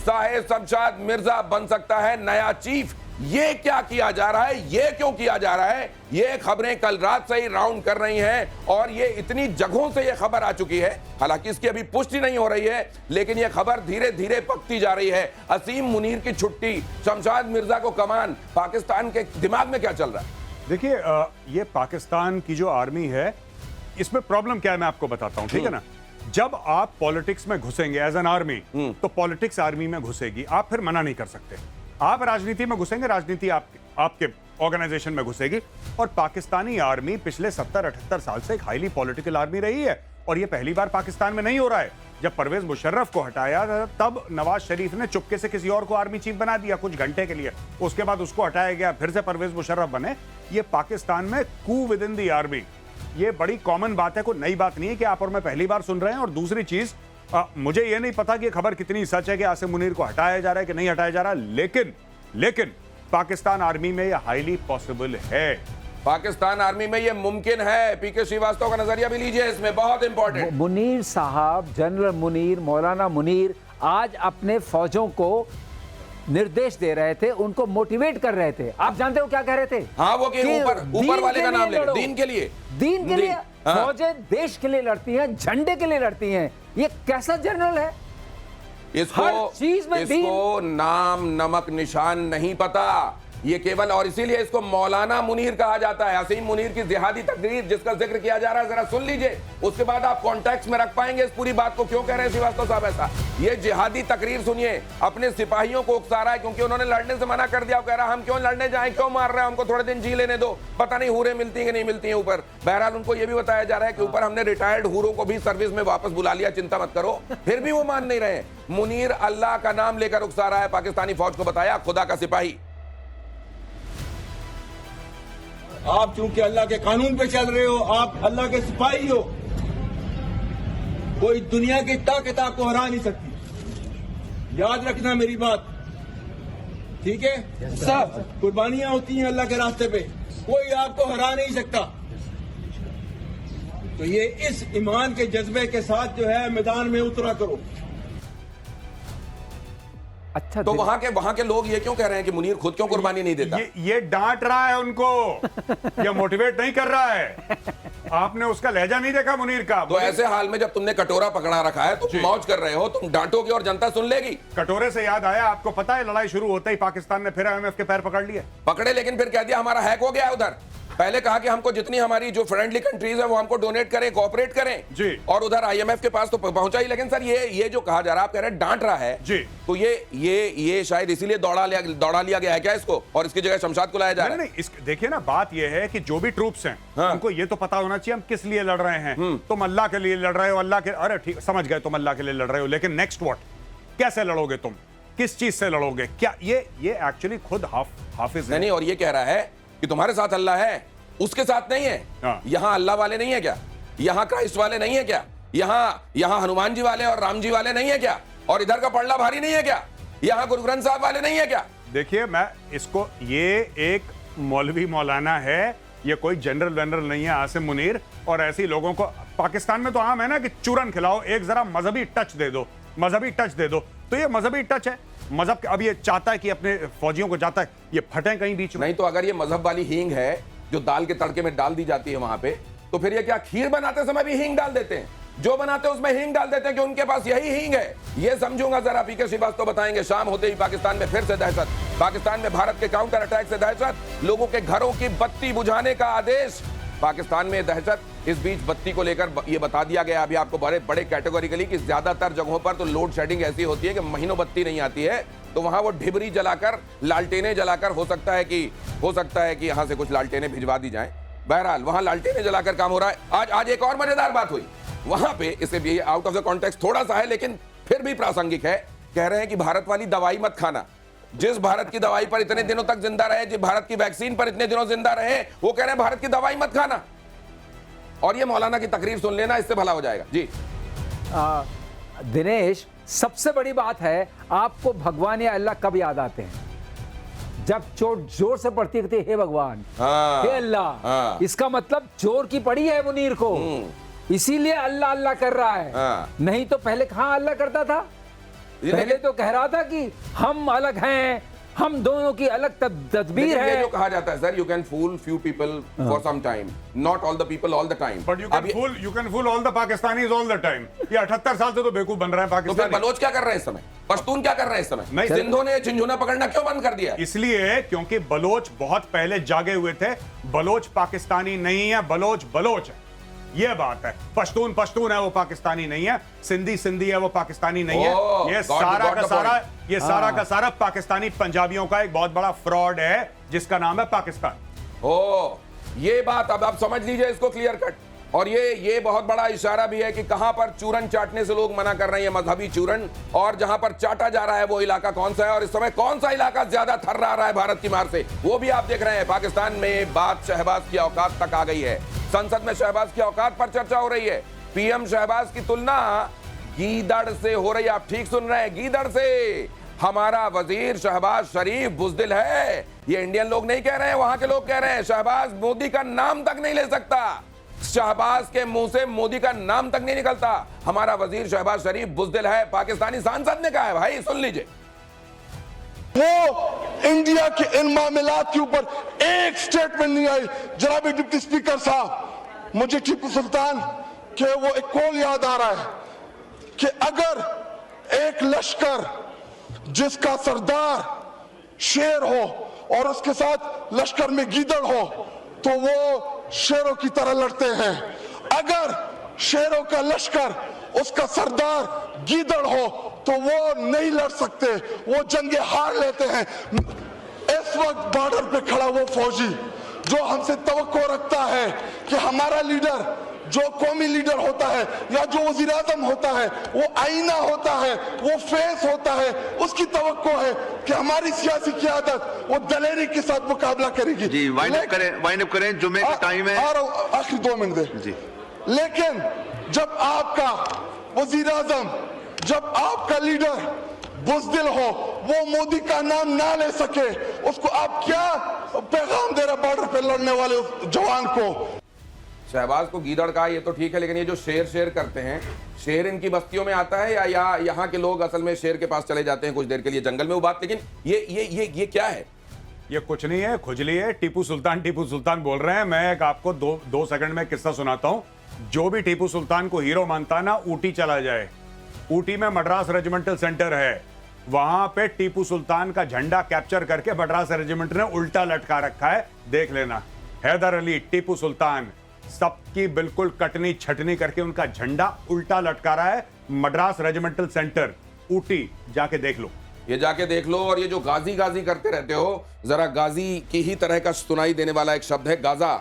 साहिब शमशाद मिर्जा बन सकता है नया चीफ। ये क्या किया जा रहा है, ये क्यों किया जा रहा है? ये खबरें कल रात से ही राउंड कर रही हैं और ये इतनी जगहों से ये खबर आ चुकी है, हालांकि इसकी अभी पुष्टि नहीं हो रही है, लेकिन ये खबर धीरे धीरे पकती जा रही है। असीम मुनीर की छुट्टी, शमशाद मिर्जा को कमान, पाकिस्तान के दिमाग में क्या चल रहा है? देखिए, ये पाकिस्तान की जो आर्मी है, इसमें प्रॉब्लम क्या है मैं आपको बताता हूं, ठीक है ना। जब आप पॉलिटिक्स में घुसेंगे एज एन आर्मी, तो पॉलिटिक्स आर्मी में घुसेगी, आप फिर मना नहीं कर सकते। आप राजनीति में घुसेंगे, राजनीति आपके ऑर्गेनाइजेशन में घुसेगी। और पाकिस्तानी आर्मी पिछले 70-78 साल से एक हाईली पॉलिटिकल आर्मी रही है, और ये पहली बार पाकिस्तान में नहीं हो रहा है। जब परवेज मुशर्रफ को हटाया तब नवाज शरीफ ने चुपके से किसी और को आर्मी चीफ बना दिया कुछ घंटे के लिए, उसके बाद उसको हटाया गया, फिर से परवेज मुशर्रफ बने। ये पाकिस्तान में कू विद इन दी आर्मी, ये बड़ी कॉमन बात है, कोई नई बात नहीं है कि आप और मैं पहली बार सुन रहे हैं। और दूसरी चीज, मुझे ये नहीं पता कि ये खबर कितनी सच है कि आसिम मुनीर को हटाया जा रहा है कि नहीं हटाया जा रहा, लेकिन पाकिस्तान आर्मी में ये हाईली पॉसिबल है। पाकिस्तान आर्मी में ये मुमकिन है। पीके श्रीवास्तव का नजरिया भी लीजिए इसमें, बहुत इंपॉर्टेंट। मुनीर साहब, जनरल मुनीर, मौलाना मुनीर आज अपने फौजों को निर्देश दे रहे थे, उनको मोटिवेट कर रहे थे। आप जानते हो क्या कह रहे थे? हाँ, वो कि ऊपर वाले का नाम ले, दीन के लिए, दीन के लिए। फौजें देश के लिए लड़ती हैं, झंडे के लिए लड़ती हैं। ये कैसा जनरल है? हर चीज में इसको नाम नमक निशान नहीं पता, ये केवल, और इसीलिए इसको मौलाना मुनीर कहा जाता है। असीम मुनीर की जिहादी तकरीर जिसका जिक्र किया जा रहा है, जरा सुन लीजिए, उसके बाद आप कॉन्टेक्स्ट में रख पाएंगे इस पूरी बात को। क्यों कह रहे हैं श्रीवास्तव साहब ऐसा? ये जिहादी तकरीर सुनिए, अपने सिपाहियों को उकसा रहा है क्योंकि उन्होंने लड़ने से मना कर दिया। कह रहा हम क्यों लड़ने जाएं, क्यों मार रहे हैं, हमको थोड़े दिन जी लेने दो, पता नहीं हूरें मिलती हैं कि नहीं मिलती हैं ऊपर। बहरहाल उनको ये भी बताया जा रहा है कि ऊपर हमने रिटायर्ड हूरों को भी सर्विस में वापस बुला लिया, चिंता मत करो। फिर भी वो मान नहीं रहे। मुनीर अल्लाह का नाम लेकर उकसा रहा है पाकिस्तानी फौज को, बताया खुदा का सिपाही। आप चूंकि अल्लाह के कानून पे चल रहे हो, आप अल्लाह के सिपाही हो, कोई दुनिया की ताकत आपको हरा नहीं सकती। याद रखना मेरी बात, ठीक है? सब कुर्बानियां होती हैं अल्लाह के रास्ते पे, कोई आपको हरा नहीं सकता। तो ये इस ईमान के जज्बे के साथ जो है मैदान में उतरा करो। अच्छा, तो वहां के लोग ये क्यों कह रहे हैं कि मुनीर खुद क्यों कुर्बानी नहीं देता? ये डांट रहा है उनको, ये मोटिवेट नहीं कर रहा है। आपने उसका लहजा नहीं देखा मुनीर का। तो ऐसे हाल में जब तुमने कटोरा पकड़ा रखा है, तुम मौज कर रहे हो, तुम डांटोगे और जनता सुन लेगी। कटोरे से याद आया, आपको पता है लड़ाई शुरू होते ही पाकिस्तान ने फिर IMF के पैर पकड़ लिए। पकड़े, लेकिन फिर कह दिया हमारा हैक हो गया है उधर। पहले कहा कि हमको जितनी हमारी जो फ्रेंडली कंट्रीज है वो हमको डोनेट करें, कोऑपरेट करें जी, और उधर IMF के पास तो पहुंचा ही। लेकिन सर ये जो कहा जा रहा है, आप कह रहे हैं डांट रहा है जी, तो ये शायद इसीलिए दौड़ा लिया गया है क्या इसको, और इसकी जगह शमशाद को लाया जा रहा है? नहीं, देखिए ना, बात ये है कि जो भी ट्रूप्स हैं, हाँ, उनको ये तो पता होना चाहिए हम किस लिए लड़ रहे हैं। तुम अल्लाह के लिए लड़ रहे हो, अल्लाह के, अरे ठीक समझ गए, तुम अल्लाह के लिए लड़ रहे हो, लेकिन नेक्स्ट व्हाट, कैसे लड़ोगे तुम, किस चीज से लड़ोगे? क्या ये एक्चुअली खुद हाफिज है? नहीं, और ये कह रहा है कि तुम्हारे साथ अल्लाह है, उसके साथ नहीं है। हाँ। यहां अल्लाह वाले नहीं है क्या? यहां क्राइस्ट वाले नहीं है क्या? यहां हनुमान जी वाले और राम जी वाले नहीं है क्या? और इधर का पड़ला भारी नहीं है क्या? यहां गुरु ग्रंथ साहब वाले नहीं है क्या? देखिए, मैं इसको, ये एक मौलवी मौलाना है, ये कोई जनरल वेनरल नहीं है आसिम मुनीर। और ऐसे लोगों को पाकिस्तान में तो आम है ना कि चूरन खिलाओ, एक जरा मजहबी टच दे दो, मजहबी टच दे दो। तो ये मजहबी टच है, मजहब अब ये चाहता है कि अपने फौजियों को चाहता है ये फटे कहीं बीच में। नहीं तो अगर ये मजहब वाली हींग है जो दाल के तड़के में डाल दी जाती है वहां पे, तो फिर ये क्या खीर बनाते समय भी हींग डाल देते हैं? जो बनाते हैं उसमें हींग डाल देते हैं कि उनके पास यही हींग है। ये समझूंगा जरा, पीके श्रीवास्तव बताएंगे। शाम होते ही पाकिस्तान में फिर से दहशत, पाकिस्तान में भारत के काउंटर अटैक से दहशत, लोगों के घरों की बत्ती बुझाने का आदेश। पाकिस्तान में दहशत, इस बीच बत्ती को लेकर ये बता दिया गया अभी आपको बड़े कैटेगोरिकली कि ज्यादातर जगहों पर तो लोड शेडिंग ऐसी होती है कि महीनों बत्ती नहीं आती है, तो वहां वो ढिबरी जलाकर, लालटेनें जलाकर, हो सकता है कि यहां से कुछ लालटेनें भिजवा दी जाएं। बहरहाल वहां लालटेनें जलाकर काम हो रहा है। आज एक और मजेदार बात हुई वहां पे, इसे भी आउट ऑफ द कॉन्टेक्स्ट थोड़ा सा है लेकिन फिर भी प्रासंगिक है। कह रहे हैं कि भारत वाली दवाई मत खाना। जिस भारत की दवाई पर इतने दिनों तक जिंदा रहे, जिस भारत की वैक्सीन पर इतने दिनों जिंदा रहे, वो कह रहे हैं भारत की दवाई मत खाना। और ये मौलाना की तकरीर सुन लेना, इससे भला हो जाएगा। जी दिनेश, सबसे बड़ी बात है, आपको भगवान या अल्लाह कब याद आते हैं? जब चोट जोर से पड़ती है, हे भगवान, हे अल्लाह। इसका मतलब जोर की पड़ी है मुनीर को, इसीलिए अल्लाह अल्लाह कर रहा है। नहीं तो पहले कहां अल्लाह करता था? पहले तो कह रहा था कि हम अलग हैं, हम दोनों की अलग तदबीर लेकिन ये है। जो कहा जाता है sir, you can fool few people for some time, not all the people all the time. But you can fool all the Pakistanis all the time. ये 78 साल से तो बेवकूफ बन रहे हैं तो फिर पाकिस्तानी। बलोच क्या कर रहे हैं इस समय, पश्तून क्या कर रहे हैं इस समय? नहीं, सिंधों ने झिंझुना पकड़ना क्यों बंद कर दिया? इसलिए क्योंकि बलोच बहुत पहले जागे हुए थे। बलोच पाकिस्तानी नहीं है, बलोच बलोच है, ये बात है। पश्तून पश्तून है, वो पाकिस्तानी नहीं है। सिंधी सिंधी है, वो पाकिस्तानी नहीं है। ओह, ये got सारा the का सारा point. ये सारा का सारा पाकिस्तानी पंजाबियों का एक बहुत बड़ा फ्रॉड है, जिसका नाम है पाकिस्तान। ओ, ये बात अब आप समझ लीजिए इसको क्लियर कट। और ये बहुत बड़ा इशारा भी है कि कहां पर चूरन चाटने से लोग मना कर रहे हैं, मजहबी चूरन, और जहां पर चाटा जा रहा है वो इलाका कौन सा है, और इस समय कौन सा इलाका ज्यादा थर्रा रहा है भारत की मार से, वो भी आप देख रहे हैं। पाकिस्तान में बात शहबाज की औकात तक आ गई है। संसद में शहबाज की औकात पर चर्चा हो रही है। पीएम शहबाज की तुलना गीदड़ से हो रही है। आप ठीक सुन रहे हैं, गीदड़ से। हमारा वजीर शहबाज शरीफ बुजदिल है, ये इंडियन लोग नहीं कह रहे हैं, वहां के लोग कह रहे हैं। शहबाज मोदी का नाम तक नहीं ले सकता, शहबाज के मुंह से मोदी का नाम तक नहीं निकलता। हमारा वजीर शहबाज शरीफ बुजदिल है, पाकिस्तानी सांसद ने कहा है। भाई सुन लीजिए, वो इंडिया के इन मामलात के ऊपर एक स्टेटमेंट नहीं आई। जनाब डिप्टी स्पीकर साहब, मुझे टीपू सुल्तान के वो एक कॉल याद आ रहा है कि अगर एक लश्कर जिसका सरदार शेर हो और उसके साथ लश्कर में गीदड़ हो तो वो शेरों की तरह लड़ते हैं। अगर शेरों का लश्कर उसका सरदार गीदड़ हो तो वो नहीं लड़ सकते, वो जंगे हार लेते हैं। इस वक्त बॉर्डर पे खड़ा वो फौजी जो हमसे तवक्को रखता है कि हमारा लीडर, जो कौमी लीडर होता है या जो वज़ीर आज़म होता है, वो आईना होता है, वो फेस होता है, उसकी तवक्को है कि हमारी सियासी क़यादत वो दलेरी के साथ मुकाबला करेगी। जी, वाइंड अप करें, जुमे का टाइम है। आखिरी 2 मिनट दे जी। लेकिन जब आपका वज़ीर आज़म, जब आपका लीडर बुजदिल हो, वो मोदी का नाम ना ले सके, उसको आप क्या पैगाम दे रहे बॉर्डर पे लड़ने वाले उस जवान को? शहबाज को गीदड़ कहा, ये तो ठीक है, लेकिन ये जो शेर करते हैं, शेर इनकी बस्तियों में आता है या यहाँ के लोग असल में शेर के पास चले जाते हैं कुछ देर के लिए जंगल में, वो बात। लेकिन ये क्या है? ये कुछ नहीं है, खुजली है। टीपू सुल्तान बोल रहे हैं। मैं एक आपको दो सेकंड में किस्सा सुनाता हूं। जो भी टीपू सुल्तान को हीरो मानता है ना, ऊटी चला जाए। ऊटी में मद्रास रेजिमेंटल सेंटर है, वहां पे टीपू सुल्तान का झंडा कैप्चर करके मद्रास रेजिमेंट ने उल्टा लटका रखा है, देख लेना। हैदर अली, टीपू सुल्तान, सबकी बिल्कुल कटनी छटनी करके उनका झंडा उल्टा लटका रहा है। मद्रास रेजिमेंटल सेंटर ऊटी, जाके देख लो। ये जाके देख लो। और ये जो गाजी गाजी करते रहते हो, जरा गाजी की ही तरह का सुनाई देने वाला एक शब्द है गाजा।